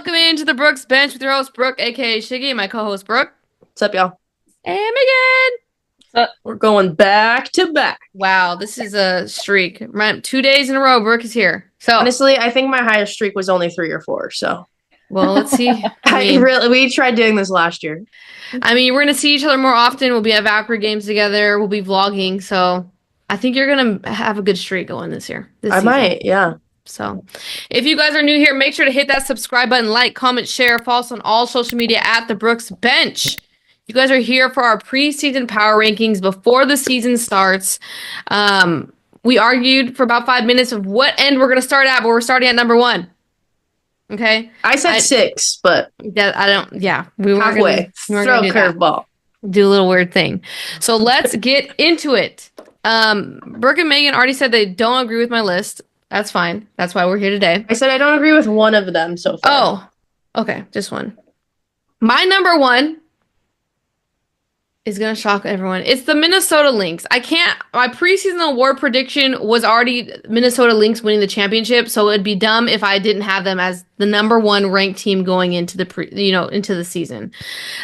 Welcome into the Brooks Bench with your host, Brooke, aka Shiggy, and my co-host, Brooke. What's up, y'all? And Megan. We're going back to back. Wow, this is a streak. Right, 2 days in a row, Brooke is here. So, Honestly, I think my highest streak was only 3 or 4. So well, let's see. we tried doing this last year. We're gonna see each other more often. We'll be at Valkyrie games together. We'll be vlogging. So, I think you're gonna have a good streak going this year. This season. Might, yeah. So, if you guys are new here, make sure to hit that subscribe button, like, comment, share, follow us on all social media at the Brooks Bench. You guys are here for our preseason power rankings before the season starts. We argued for about 5 minutes of what end we're going to start at, but we're starting at number 1. Okay? I said 6, but we were halfway. Throw a curveball. Do a little weird thing. So let's get into it. Brooke and Megan already said they don't agree with my list. That's fine. That's why we're here today. I said I don't agree with one of them so far. Oh, okay. Just one. My number 1 is going to shock everyone. It's the Minnesota Lynx. My preseason award prediction was already Minnesota Lynx winning the championship, so it'd be dumb if I didn't have them as the number 1 ranked team going into into the season.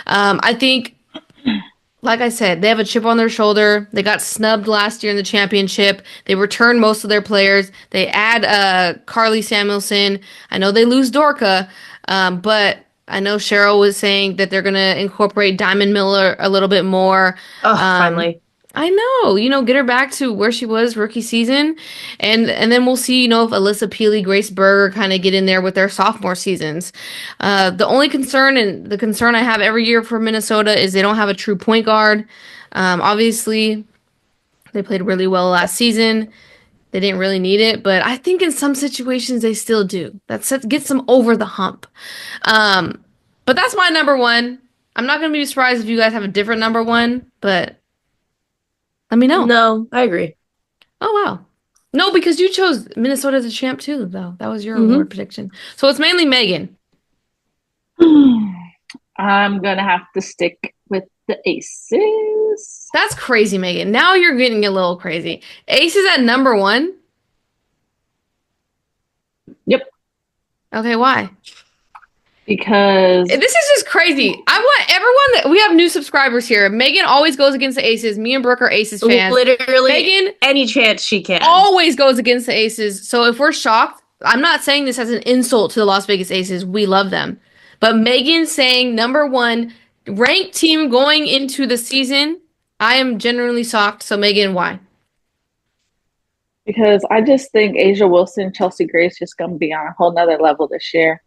I think, like I said, they have a chip on their shoulder. They got snubbed last year in the championship. They returned most of their players. They add Carly Samuelson. I know they lose Dorka, but I know Cheryl was saying that they're going to incorporate Diamond Miller a little bit more. Oh, finally. I know, get her back to where she was rookie season. And then we'll see, if Alyssa Peely, Grace Berger kind of get in there with their sophomore seasons. The only concern, and the concern I have every year for Minnesota, is they don't have a true point guard. Obviously, they played really well last season. They didn't really need it, but I think in some situations they still do. That gets them over the hump. But that's my number 1. I'm not going to be surprised if you guys have a different number 1, but let me know. No, I agree. Oh, wow. No, because you chose Minnesota as a champ too, though. That was your award prediction. So it's mainly Megan. I'm going to have to stick with the Aces. That's crazy, Megan. Now you're getting a little crazy. Aces at number 1? Yep. Okay, why? Because this is just crazy. I want everyone we have new subscribers here. Megan always goes against the Aces. Me and Brooke are Aces fans. Literally, Megan any chance she can. Always goes against the Aces. So if we're shocked, I'm not saying this as an insult to the Las Vegas Aces. We love them. But Megan saying number 1 ranked team going into the season, I am genuinely shocked. So Megan, why? Because I just think Asia Wilson, Chelsea Grace just going to be on a whole nother level this year.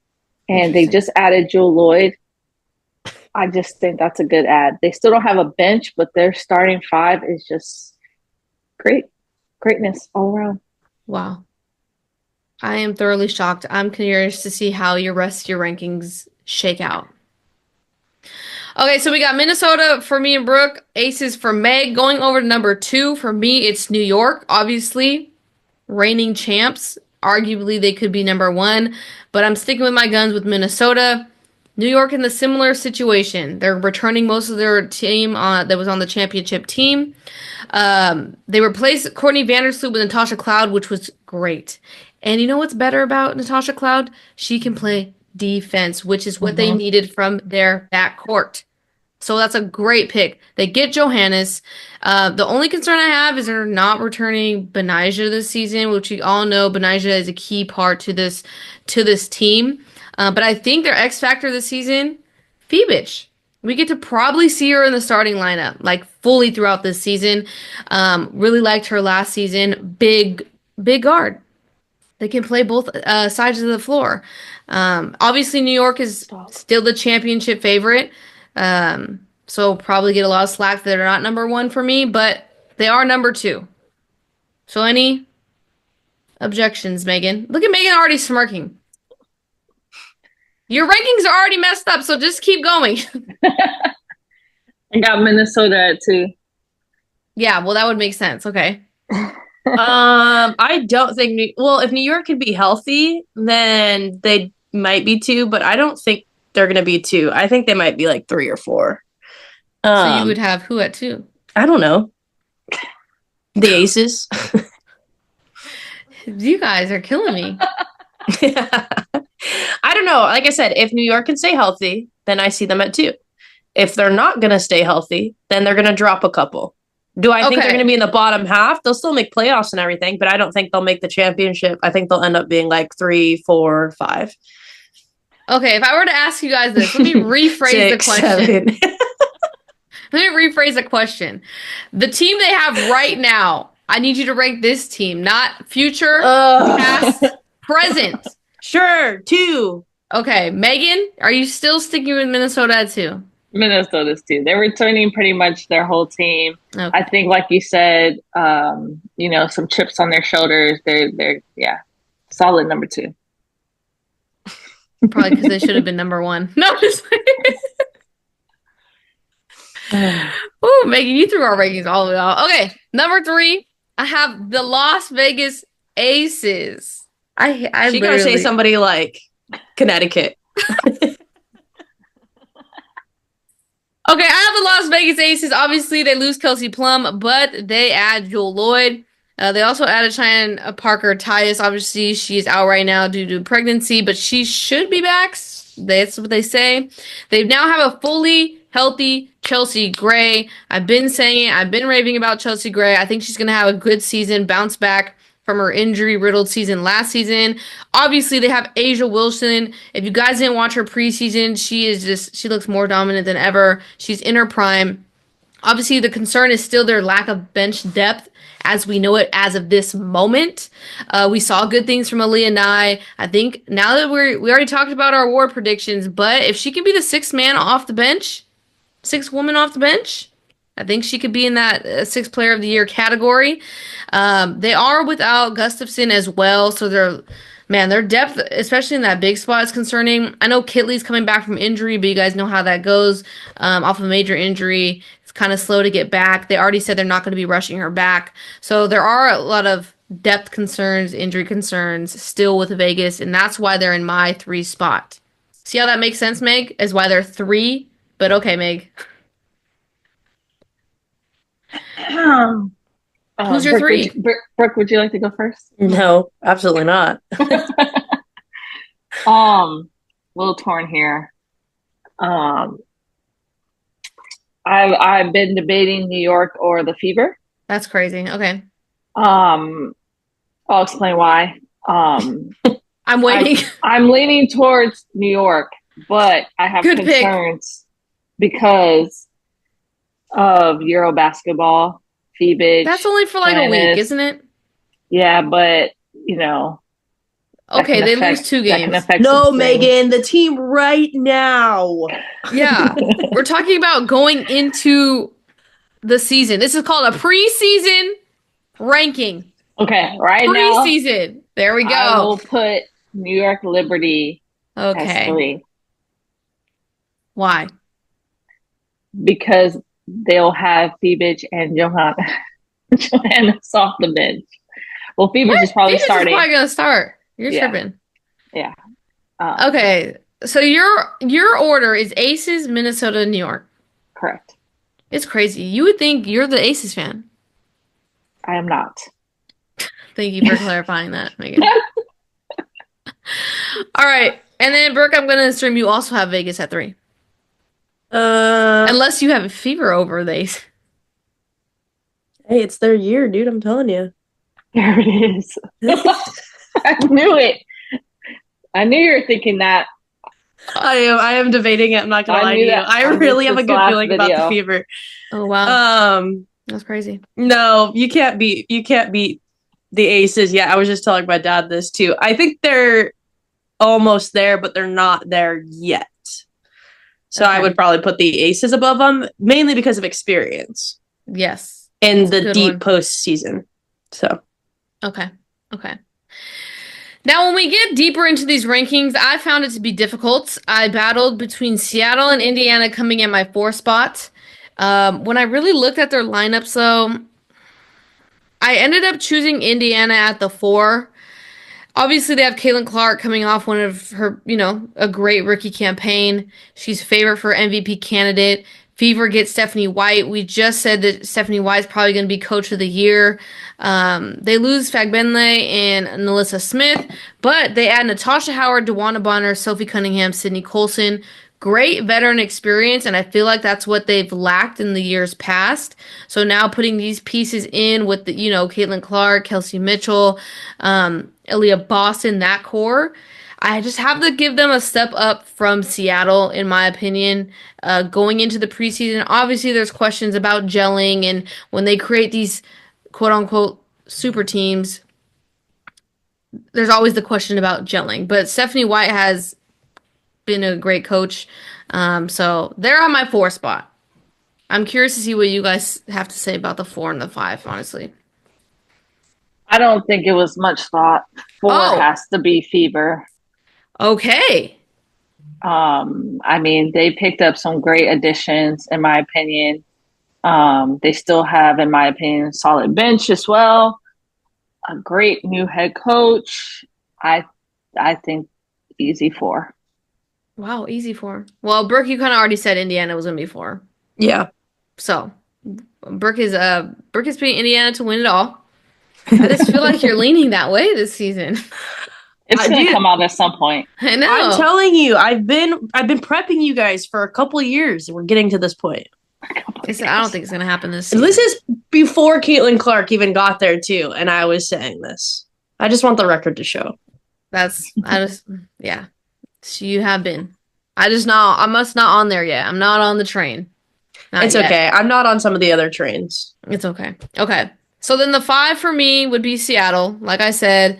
And they just added Jewel Lloyd. I just think that's a good add. They still don't have a bench, but their starting 5 is just greatness all around. Wow. I am thoroughly shocked. I'm curious to see how your rest of your rankings shake out. Okay, so we got Minnesota for me and Brooke. Aces for Meg. Going over to number 2, for me, it's New York. Obviously, reigning champs. Arguably, they could be number 1. But I'm sticking with my guns with Minnesota. New York in the similar situation. They're returning most of their team that was on the championship team. They replaced Courtney Vandersloot with Natasha Cloud, which was great. And you know what's better about Natasha Cloud? She can play defense, which is what they needed from their backcourt. So that's a great pick. They get Johannes. The only concern I have is they're not returning Benijah this season, which we all know Benijah is a key part to this team. But I think their X factor this season, Phoebich. We get to probably see her in the starting lineup, like fully throughout this season. Really liked her last season. Big guard. They can play both sides of the floor. Obviously, New York is still the championship favorite. So probably get a lot of slack that they're not number 1 for me, but they are number 2. So any objections, Megan? Look at Megan already smirking. Your rankings are already messed up, so just keep going. I got Minnesota at 2. Yeah, well, that would make sense. Okay. I don't think if New York could be healthy, then they might be 2, but I don't think they're going to be 2. I think they might be like 3 or 4. So you would have who at 2? I don't know. The Aces. You guys are killing me. I don't know. Like I said, if New York can stay healthy, then I see them at 2. If they're not going to stay healthy, then they're going to drop a couple. Do I think they're going to Okay. be in the bottom half? They'll still make playoffs and everything, but I don't think they'll make the championship. I think they'll end up being like 3, 4, 5. Okay, if I were to ask you guys this, let me rephrase the 6, question. 7. Let me rephrase the question. The team they have right now, I need you to rank this team, not future, past, present. Sure, 2. Okay, Megan, are you still sticking with Minnesota at 2? Minnesota's too. They're returning pretty much their whole team. Okay. I think, like you said, some chips on their shoulders. They're solid number 2. Probably because they should have been number 1. No, just Ooh, Megan, you threw our rankings all the way off. Okay, number 3, I have the Las Vegas Aces. I She gonna say somebody like Connecticut. Okay, I have the Las Vegas Aces. Obviously, they lose Kelsey Plum, but they add Jewel Lloyd. They also added Cheyenne Parker Tyus. Obviously, she's out right now due to pregnancy, but she should be back. That's what they say. They now have a fully healthy Chelsea Gray. I've been saying it. I've been raving about Chelsea Gray. I think she's going to have a good season, bounce back from her injury-riddled season last season. Obviously, they have Asia Wilson. If you guys didn't watch her preseason, she looks more dominant than ever. She's in her prime. Obviously, the concern is still their lack of bench depth as we know it as of this moment. We saw good things from Aaliyah Nye. I think now that we already talked about our award predictions, but if she can be the 6th man off the bench, 6th woman off the bench, I think she could be in that 6th player of the year category. They are without Gustafson as well, so their depth, especially in that big spot, is concerning. I know Kitley's coming back from injury, but you guys know how that goes. Off a major injury, it's kind of slow to get back. They already said they're not going to be rushing her back, so there are a lot of depth concerns, injury concerns still with Vegas, and that's why they're in my 3 spot. See how that makes sense, Meg? Is why they're 3. But okay, Meg. Who's your 3? Brooke, would you like to go first? No, absolutely not. A little torn here. I've been debating New York or the Fever. That's crazy. Okay. I'll explain why. I'm waiting. I'm leaning towards New York, but I have Good concerns because of Euro basketball. Feebage. That's only for like a week, isn't it? Yeah, but okay, they lose 2 games. No, Megan, the team right now. Yeah, we're talking about going into the season. This is called a preseason ranking. Okay, right now. Preseason. There we go. I will put New York Liberty as 3. Why? Because they'll have Feebage and Johannes off the bench. Well, Feebage is probably starting. Is probably going to start. You're tripping. Yeah. Okay, so your order is Aces, Minnesota, New York. Correct. It's crazy. You would think you're the Aces fan. I am not. Thank you for clarifying that, Megan. All right, and then Brooke, I'm going to assume you also have Vegas at 3. Unless you have a fever over these. Hey, it's their year, dude. I'm telling you. There it is. I knew it. I knew you were thinking that. I am debating it. I'm not gonna lie to you. I really have a good feeling about the Fever. Oh wow. That's crazy. No, you can't beat the Aces. Yeah, I was just telling my dad this too. I think they're almost there, but they're not there yet. So I would probably put the Aces above them, mainly because of experience. Yes. In the deep postseason. So. Okay. Now, when we get deeper into these rankings, I found it to be difficult. I battled between Seattle and Indiana coming in my 4 spot. When I really looked at their lineups, though, I ended up choosing Indiana at the 4. Obviously, they have Caitlin Clark coming off one of her, a great rookie campaign. She's favorite for MVP candidate. Fever gets Stephanie White. We just said that Stephanie White is probably going to be coach of the year. They lose Fagbenle and Nalissa Smith, but they add Natasha Howard, DeWanna Bonner, Sophie Cunningham, Sydney Colson. Great veteran experience, and I feel like that's what they've lacked in the years past. So now putting these pieces in with the, Caitlin Clark, Kelsey Mitchell, Aaliyah Boston, that core, I just have to give them a step up from Seattle, in my opinion, going into the preseason. Obviously, there's questions about gelling, and when they create these quote unquote super teams, there's always the question about gelling. But Stephanie White has been a great coach. So they're on my 4 spot. I'm curious to see what you guys have to say about the 4 and the 5, honestly. I don't think it was much thought. 4 has to be Fever. Okay. I mean, they picked up some great additions, in my opinion. They still have, in my opinion, solid bench as well. A great new head coach. I think easy 4. Wow, easy 4. Well, Brooke, you kind of already said Indiana was gonna be 4. Yeah. So Brooke is beating Indiana to win it all. I just feel like you're leaning that way this season. It's gonna come out at some point. I know. I'm telling you, I've been prepping you guys for a couple of years, and we're getting to this point. I don't think it's gonna happen this season. This is before Caitlin Clark even got there too, and I was saying this. I just want the record to show. Yeah. So you have been. I'm just not on there yet. I'm not on the train. It's yet. Okay. I'm not on some of the other trains. It's okay. Okay. So then the 5 for me would be Seattle. Like I said,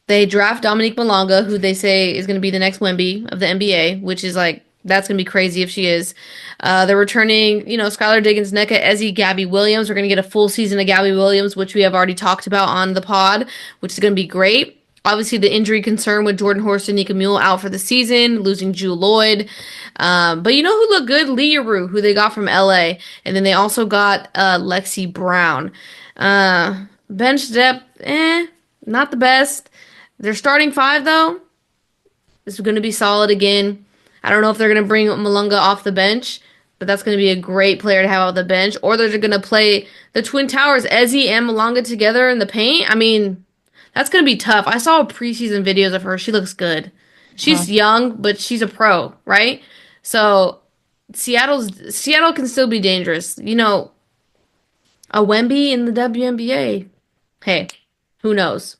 they draft Dominique Malonga, who they say is going to be the next Wemby of the NBA, which is like, that's going to be crazy if she is. They're returning, Skylar Diggins, Nneka Ezi, Gabby Williams. We're going to get a full season of Gabby Williams, which we have already talked about on the pod, which is going to be great. Obviously, the injury concern with Jordan Horst and Nika Mule out for the season, losing Jewel Lloyd. But you know who looked good? Learoux, who they got from LA. And then they also got Lexi Brown. Bench depth, not the best. Their starting 5, though, is going to be solid again. I don't know if they're going to bring Malunga off the bench, but that's going to be a great player to have off the bench. Or they're going to play the Twin Towers, Ezi and Malunga together in the paint. I mean, that's going to be tough. I saw preseason videos of her. She looks good. She's young, but she's a pro, right? So Seattle can still be dangerous. A Wemby in the WNBA. Hey, who knows?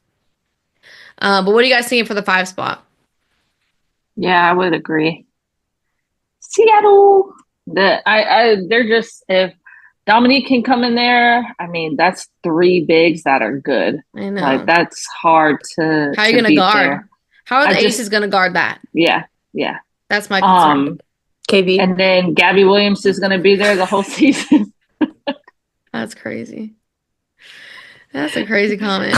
But what are you guys thinking for the 5 spot? Yeah, I would agree. Seattle. They're just, if Dominique can come in there, I mean, that's 3 bigs that are good. I know. Like, that's hard to. How are you going to guard? There. How are the Aces going to guard that? Yeah. That's my concern. KB. And then Gabby Williams is going to be there the whole season. That's crazy. That's a crazy comment.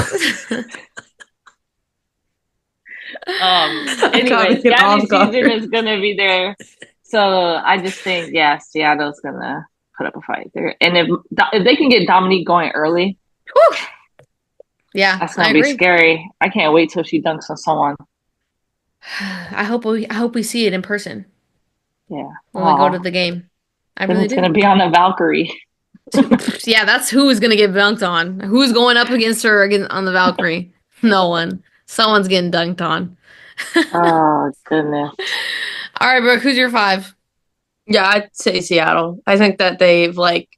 Anyways, Gabby's season is going to be there. So I just think, Seattle's going to put up a fight there. And if they can get Dominique going early, yeah, that's going to be scary. I can't wait till she dunks on someone. I hope we see it in person. Yeah. When we go to the game. It's going to be on the Valkyrie. Yeah, that's who is going to get dunked on. Who's going up against her on the Valkyrie? No one. Someone's getting dunked on. Oh, goodness. All right, Brooke, who's your 5? Yeah, I'd say Seattle. I think that they've went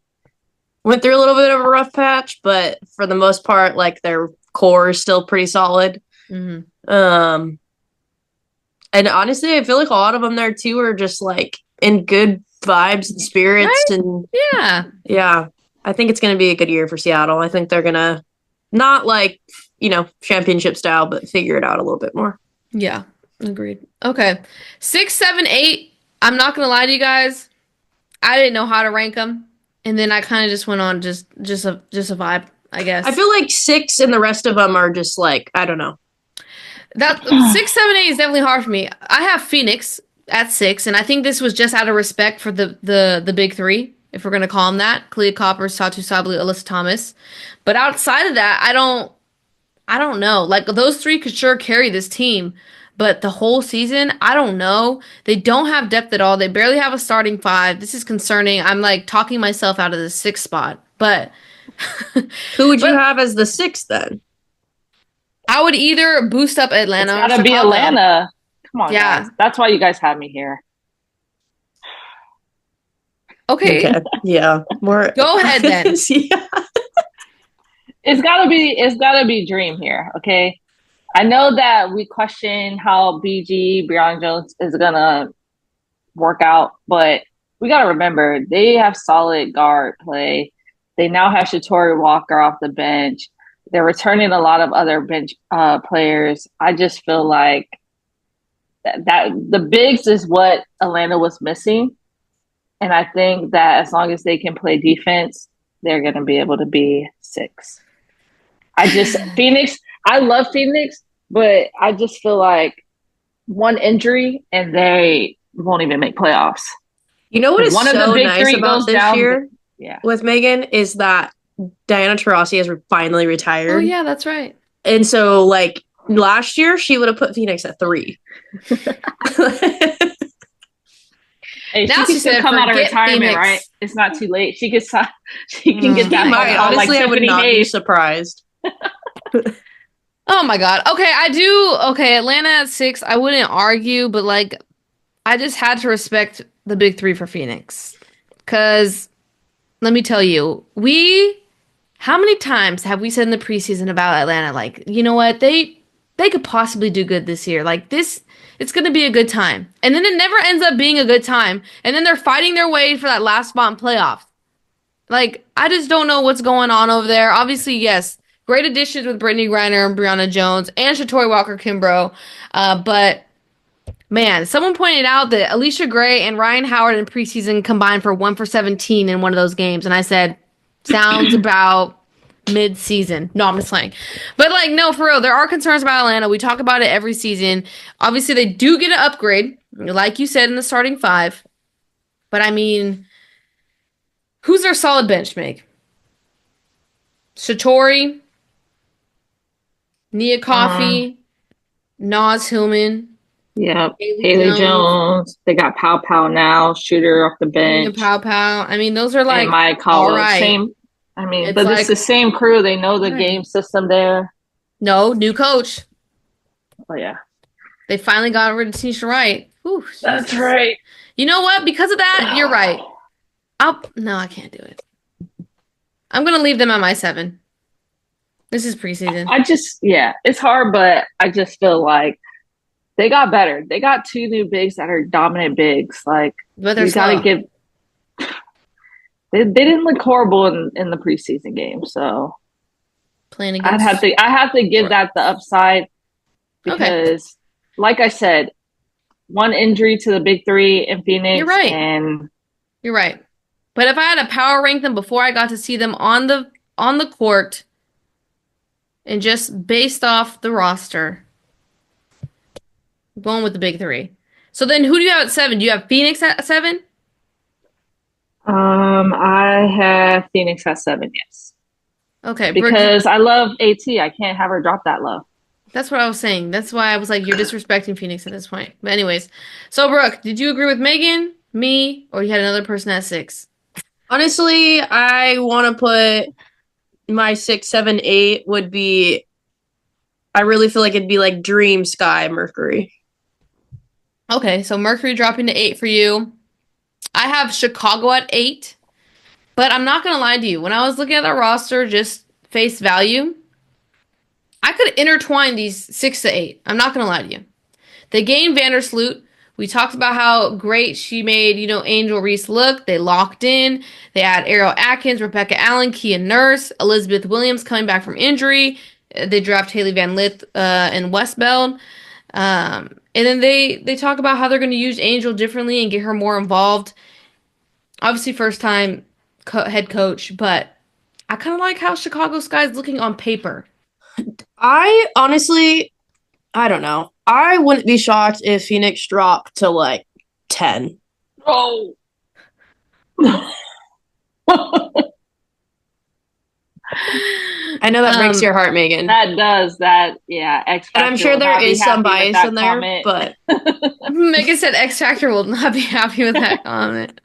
through a little bit of a rough patch, but for the most part, their core is still pretty solid. Mm-hmm. And honestly, I feel like a lot of them there too are just in good vibes and spirits, right? And yeah. I think it's going to be a good year for Seattle. I think they're going to not championship style, but figure it out a little bit more. Yeah, agreed. Okay, 6, 7, 8. I'm not going to lie to you guys. I didn't know how to rank them, and then I kind of just went on just a vibe, I guess. I feel like 6 and the rest of them are just I don't know. That 6, 7, 8 is definitely hard for me. I have Phoenix at 6, and I think this was just out of respect for the big 3, if we're gonna call them that: Kalia Coppers, Satu Sabli, Alyssa Thomas. But outside of that, I don't know. Those 3 could sure carry this team, But the whole season, I don't know. They don't have depth at all. They barely have a starting five. This is concerning. I'm like talking myself out of the sixth spot. But Who would you but have as the 6th then? I would either boost up It's Atlanta got or to be Chicago. Atlanta. Come on, Yeah. guys. That's why you guys have me here. Okay. Okay. Yeah. More. Go ahead then. Yeah. It's gotta be Dream here, okay? I know that we question how Breanna Jones is gonna work out, but we gotta remember they have solid guard play. They now have Shatori Walker off the bench. They're returning a lot of other bench players. I just feel like that the bigs is what Atlanta was missing. And I think that as long as they can play defense, they're going to be able to be 6. Phoenix, I love Phoenix, but I just feel like one injury and they won't even make playoffs. You know what is One of the so big nice three about goes this down. year Yeah. with Megan is that Diana Taurasi has finally Oh retired. yeah, that's right. And so, like, last year, she would have put Phoenix at 3. Hey, Now she she can still said, come out of "Forget retirement, Phoenix." right? It's not too late. She can get She that phone might. call like Honestly, I would Tiffany not be Hayes. surprised. Oh my God. Okay, I do. Okay, Atlanta at 6. I wouldn't argue, but like, I just had to respect the big three for Phoenix. Because let me tell you, how many times have we said in the preseason about Atlanta, like, you know what, they could possibly do good this year. Like this, it's gonna be a good time. And then it never ends up being a good time. And then they're fighting their way for that last spot in playoffs. Like, I just don't know what's going on over there. Obviously, yes, great additions with Brittany Griner and Breanna Jones and Shatori Walker Kimbrough. But man, someone pointed out that Alicia Gray and Ryan Howard in preseason combined for 1 for 17 in one of those games. And I said, sounds about mid-season. No, I'm just playing. But like, no, for real, there are concerns about Atlanta. We talk about it every season. Obviously, they do get an upgrade, like you said, in the starting five. But I mean, who's their solid bench, Meg? Shatori, Nia Coffey, Naz Hillman, Yep. Haley Haley Jones, Jones. They got Pow Pow now, shooter off the Nia bench, Pow Pow. I mean, those are and like Mike all Hollow. right. Same. I mean, It's but it's like the same crew. They know the right. game system there. No, new coach. Oh yeah, They finally got rid of Tanisha Wright. Whew, that's Jesus. right. You know what? Because of that, you're right. No, I can't do it. I'm gonna leave them at my 7. This is preseason. It's hard, but I just feel like they got better. They got 2 new bigs that are dominant bigs. Like, But they're you got to slow. give. They didn't look horrible in the preseason game, so Playing against. I have to give that the upside Okay, because, like I said, one injury to the big three in Phoenix, you're right. and You're right. But if I had to power rank them before I got to see them on the court, and just based off the roster, I'm going with the big three. So then, who do you have at 7? Do you have Phoenix at 7? I have Phoenix at 7, yes, Okay, Brooke, because I love AT. I can't have her drop that low. that's what I was saying. That's why I was like, you're disrespecting Phoenix at this point. But anyways, so Brooke, did you agree with Megan, me, or you had another person at 6? Honestly, I want to put my 6, 7, 8 would be. I really feel like it'd be like Dream, Sky, Mercury. Okay, so Mercury dropping to 8 for you. I have Chicago at 8, but I'm not gonna lie to you. When I was looking at the roster, just face value, I could intertwine these 6 to 8. I'm not gonna lie to you. They gained Vandersloot. We talked about how great she made, Angel Reese look. They locked in. They had Ariel Atkins, Rebecca Allen, Kia Nurse, Elizabeth Williams coming back from injury. They draft Haley Van Lith and Westbeld. And then they talk about how they're going to use Angel differently and get her more involved. Obviously, first time head coach, but I kind of like how Chicago Sky is looking on paper. I honestly, I don't know. I wouldn't be shocked if Phoenix dropped to like 10. Oh. I know that breaks your heart, Megan. That does. That, yeah, X Factor. And I'm sure there is some bias in there, comment. but Megan said X Factor will not be happy with that comment.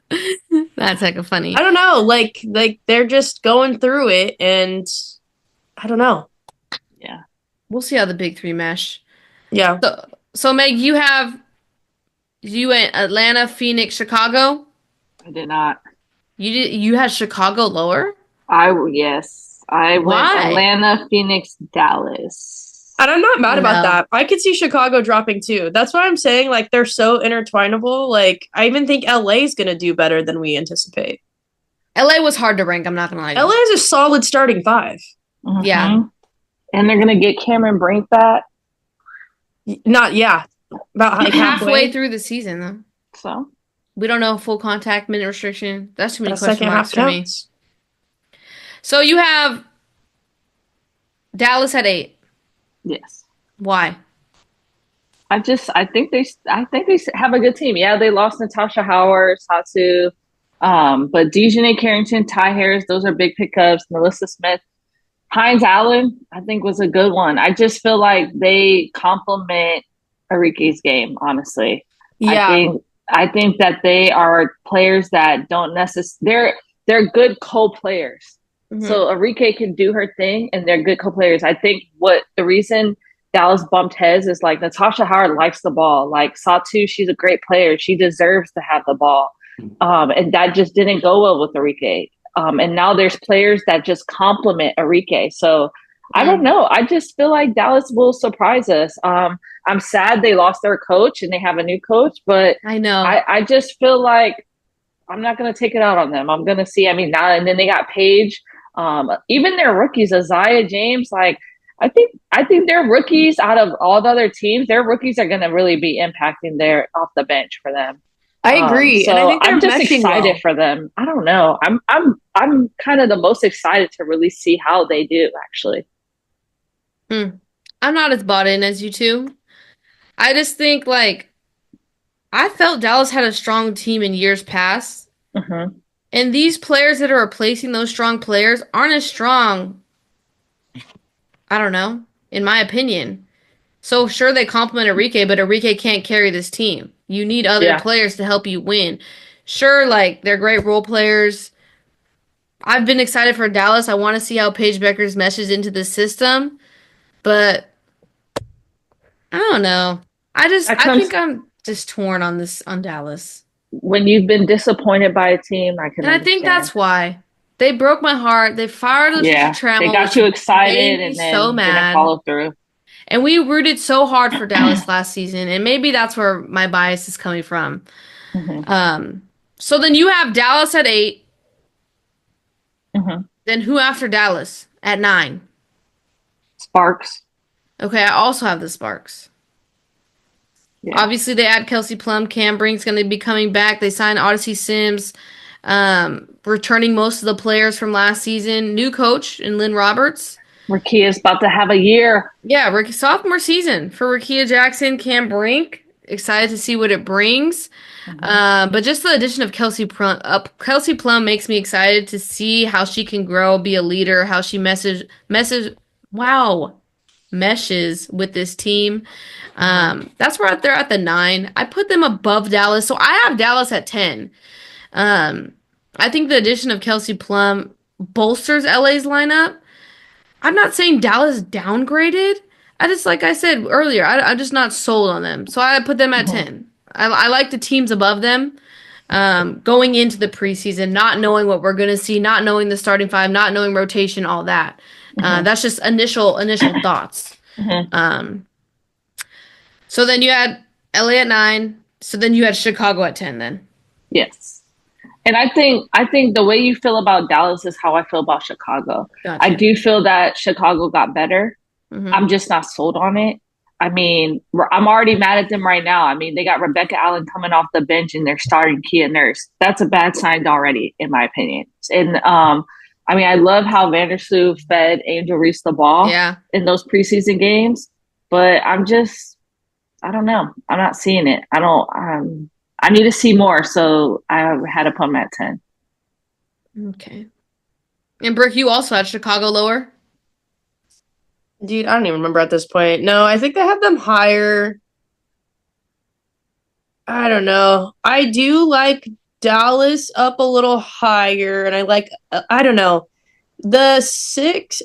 That's like a funny. I don't know. Like they're just going through it, and I don't know. Yeah. We'll see how the big three mesh. Yeah. So Meg, you went Atlanta, Phoenix, Chicago. I did not. You had Chicago lower? Yes. I went Why? Atlanta, Phoenix, Dallas. And I'm not mad about No. that. I could see Chicago dropping too. That's why I'm saying like they're so intertwinable. Like I even think LA is gonna do better than we anticipate. LA was hard to rank, I'm not gonna lie to you. LA is a solid starting 5. Mhm. Yeah. And they're gonna get Cameron Brink back. Not about like halfway through the season though. So We don't know full contact, minute restriction. That's too many The question second marks half for me. counts. So you have Dallas at 8. yes. Why? I think they have a good team. Yeah, they lost Natasha Howard, Satu, but Dejanay Carrington, Ty Harris, those are big pickups. Melissa Smith, Hines Allen, I think was a good one. I just feel like they complement Enrique's game. Honestly, Yeah. I think that they are players that don't necessarily. They're good co-players. Mhm. So Enrique can do her thing, and they're good co-players. I think what the reason Dallas bumped heads is like Natasha Howard likes the ball. Like Satu, she's a great player. She deserves to have the ball. And that just didn't go well with Enrique. And now there's players that just complement Enrique. So I don't know. I just feel like Dallas will surprise us. I'm sad they lost their coach and they have a new coach, but I know. I just feel like I'm not going to take it out on them. I'm going to see. I mean, now and then they got Paige. Even their rookies, Isaiah James, like I think their rookies out of all the other teams, their rookies are going to really be impacting their off the bench for them. I agree. So and I think they're I'm just meshing excited well. for them. I don't know. I'm kind of the most excited to really see how they do actually. I'm not as bought in as you two. I just think like I felt Dallas had a strong team in years past. Mm-hmm. And these players that are replacing those strong players aren't as strong. I don't know, in my opinion. So sure they complement Enrique, but Enrique can't carry this team. You need other players to help you win. Sure, like they're great role players. I've been excited for Dallas. I want to see how Paige Beckers meshes into the system, but I don't know. I think I'm just torn on Dallas. When you've been disappointed by a team, I can And I understand. think that's why. They broke my heart. They fired Latricia Trammell. They got too excited and then so mad. didn't follow through. And we rooted so hard for Dallas last season, and maybe that's where my bias is coming from. Mm-hmm. So then you have Dallas at 8. Mm-hmm. Then who after Dallas at 9? Sparks. Okay, I also have the Sparks. Yeah. Obviously, they add Kelsey Plum. Cam Brink's going to be coming back. They signed Odyssey Sims, returning most of the players from last season. New coach in Lynn Roberts. Rakia's about to have a year. Yeah, sophomore season for Rakia Jackson, Cam Brink. Excited to see what it brings. But just the addition of Kelsey Plum makes me excited to see how she can grow, be a leader, how she meshes with this team. That's where they're at the 9. I put them above Dallas, so I have Dallas at 10. I think the addition of Kelsey Plum bolsters LA's lineup. I'm not saying Dallas downgraded. I just, like I said earlier, I'm just not sold on them. So I put them at 10. I like the teams above them going into the preseason, not knowing what we're going to see, not knowing the starting 5, not knowing rotation, all that. That's just initial thoughts. So then you had LA at 9. So then you had Chicago at 10 then. Yes. And I think the way you feel about Dallas is how I feel about Chicago. Gotcha. I do feel that Chicago got better. Mm-hmm. I'm just not sold on it. I mean, I'm already mad at them right now. I mean, they got Rebecca Allen coming off the bench and they're starting Kia Nurse. That's a bad sign already, in my opinion. And I mean, I love how Vandersloot fed Angel Reese the ball in those preseason games, but I don't know. I'm not seeing it. I need to see more, so I had to put them at 10. Okay. And Brooke, you also had Chicago lower. Dude, I don't even remember at this point. No, I think they have them higher. I don't know. I do like Dallas up a little higher, and I like, I don't know. The six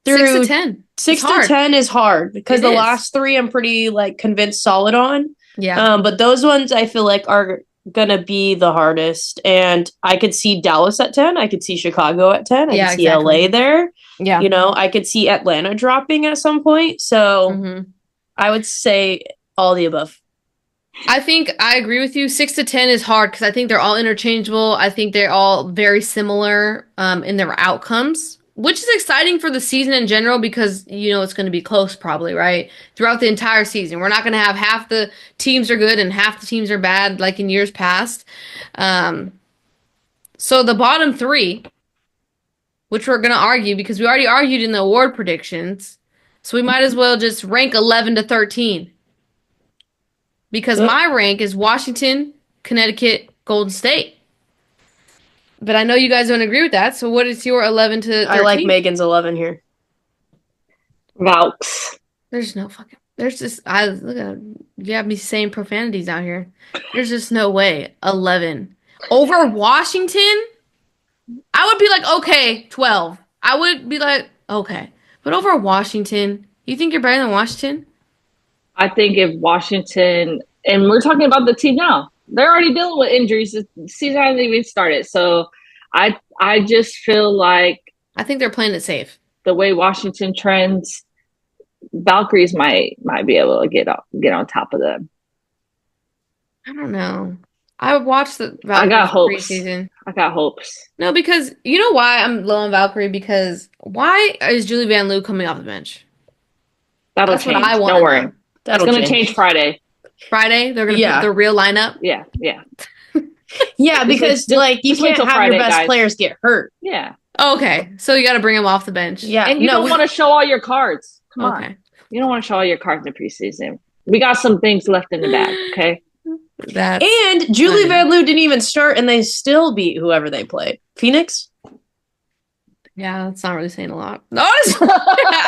6 to through 10. six It's through hard. 10 is hard because It the is. last three I'm pretty like convinced solid on. Yeah. But those ones I feel like are gonna be the hardest. And I could see Dallas at 10. I could see Chicago at 10. I could Yeah, see LA exactly. there. Yeah. I could see Atlanta dropping at some point. So Mm-hmm. I would say all the above. I think I agree with you. 6 to 10 is hard because I think they're all interchangeable. I think they're all very similar in their outcomes, which is exciting for the season in general because you know it's going to be close probably, right? Throughout the entire season. We're not going to have half the teams are good and half the teams are bad like in years past. Um, so the bottom three, which we're going to argue because we already argued in the award predictions, so we might as well just rank 11 to 13. Because Yep. my rank is Washington, Connecticut, Golden State. But I know you guys don't agree with that. So what is your 11 to 13? I like Megan's 11 here. Valks. There's no fucking. There's just I look at you have me saying profanities out here. There's just no way 11 over Washington. I would be like okay 12. I would be like okay, but over Washington, you think you're better than Washington? I think if Washington, and we're talking about the team now, they're already dealing with injuries. The season hasn't even started. So I just feel like I think they're playing it safe. the way Washington trends, Valkyries might be able to get on top of them. I don't know. I watched the I got Valkyries hopes. preseason. I got hopes. No, because you know why I'm low on Valkyrie? Because why is Julie Van Loo coming off the bench? That'll That's change. what I want. Don't worry. That'll It's going to change Friday. Friday, they're gonna Yeah. put the real lineup. Yeah. Yeah, because just you wait can't till have Friday, your best guys. players get hurt. Yeah. Okay, so you got to bring them off the bench. Yeah, And you don't want to show all your cards. Come on. Okay, You don't want to show all your cards in preseason. We got some things left in the bag, okay? that And Julie funny. Van Loo didn't even start, and they still beat whoever they played. Phoenix? Yeah, that's not really saying a lot. No,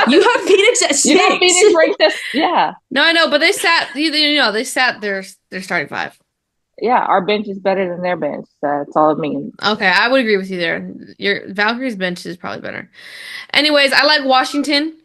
You have Phoenix at 6. You got Phoenix right this. Yeah. no, I know, but they sat. They sat their starting five. Yeah, our bench is better than their bench. That's all it means. Okay, I would agree with you there. Your Valkyrie's bench is probably better. Anyways, I like Washington.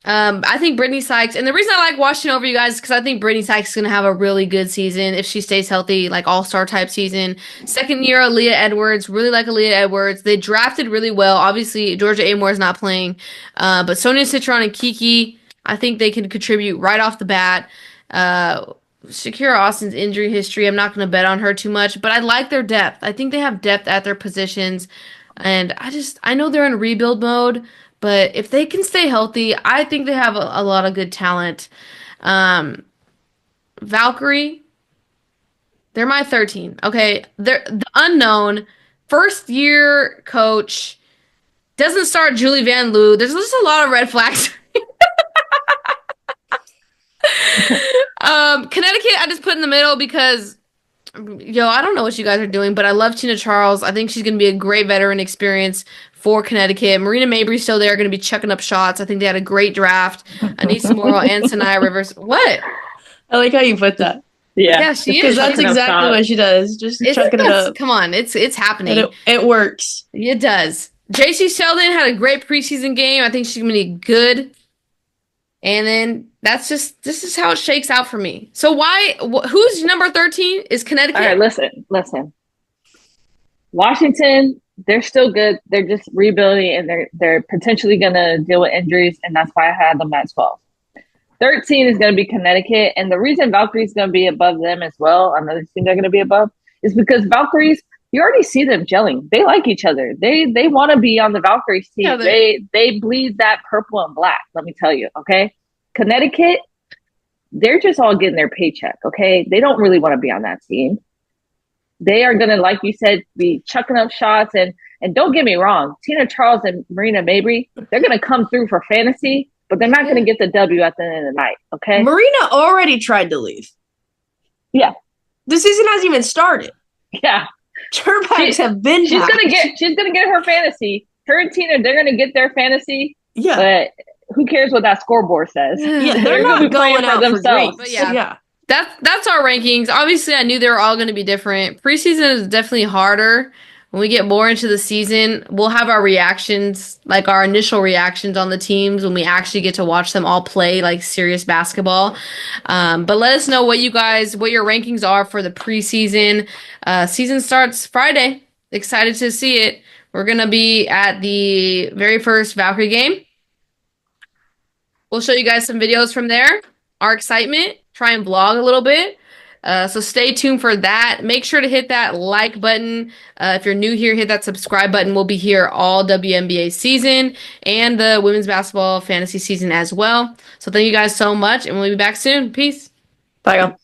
I think Brittany Sykes, and the reason I like Washington over you guys is because I think Brittany Sykes is going to have a really good season if she stays healthy, like all-star type season. Second year, Aaliyah Edwards, really like Aaliyah Edwards. They drafted really well. Obviously, Georgia Amore is not playing, but Sonia Citron and Kiki, I think they can contribute right off the bat. Shakira Austin's injury history, I'm not going to bet on her too much, but I like their depth. I think they have depth at their positions, and I know they're in rebuild mode. But if they can stay healthy, I think they have a lot of good talent. Valkyrie, they're my 13. Okay, they're the unknown first year coach doesn't start Julie Van Loo. There's just a lot of red flags. Connecticut, I just put in the middle because I don't know what you guys are doing, but I love Tina Charles. I think she's going to be a great veteran experience for Connecticut. Marina Mabry's still there, going to be chucking up shots. I think they had a great draft. Anissa Morrow and Sanaya Rivers. What? I like how you put that. Yeah, she is. Because that's Chucking up exactly shots. what she does. Just chucking it up. Come on, it's happening. And it works. It does. JC Sheldon had a great preseason game. I think she's going to be good. And then this is how it shakes out for me. So who's number 13 is Connecticut? All right, listen. Washington, they're still good. They're just rebuilding, and they're potentially going to deal with injuries, and that's why I had them at 12. 13 is going to be Connecticut, and the reason Valkyrie's going to be above them as well, another team they're going to be above, is because Valkyries, you already see them gelling. They like each other. They want to be on the Valkyries team. Yeah, they bleed that purple and black, let me tell you, okay? Connecticut, they're just all getting their paycheck, okay? They don't really want to be on that team. They are going to, like you said, be chucking up shots. And don't get me wrong, Tina Charles and Marina Mabry, they're going to come through for fantasy, but they're not going to get the W at the end of the night, okay? Marina already tried to leave. Yeah. The season hasn't even started. Yeah. Her bags have been She's packed. gonna get her fantasy her and Tina, they're gonna get their fantasy, Yeah. but who cares what that scoreboard says? Yeah, they're not going out for drinks. But yeah. Yeah. That's our rankings. Obviously, I knew they were all going to be different. Preseason is definitely harder. When we get more into the season, we'll have our reactions, like our initial reactions on the teams when we actually get to watch them all play like serious basketball. But let us know what your rankings are for the preseason. Season starts Friday. Excited to see it. We're going to be at the very first Valkyrie game. We'll show you guys some videos from there. Our excitement, try and vlog a little bit. So stay tuned for that. Make sure to hit that like button. If you're new here, hit that subscribe button. We'll be here all WNBA season and the women's basketball fantasy season as well. So thank you guys so much, and we'll be back soon. Peace. Bye, y'all.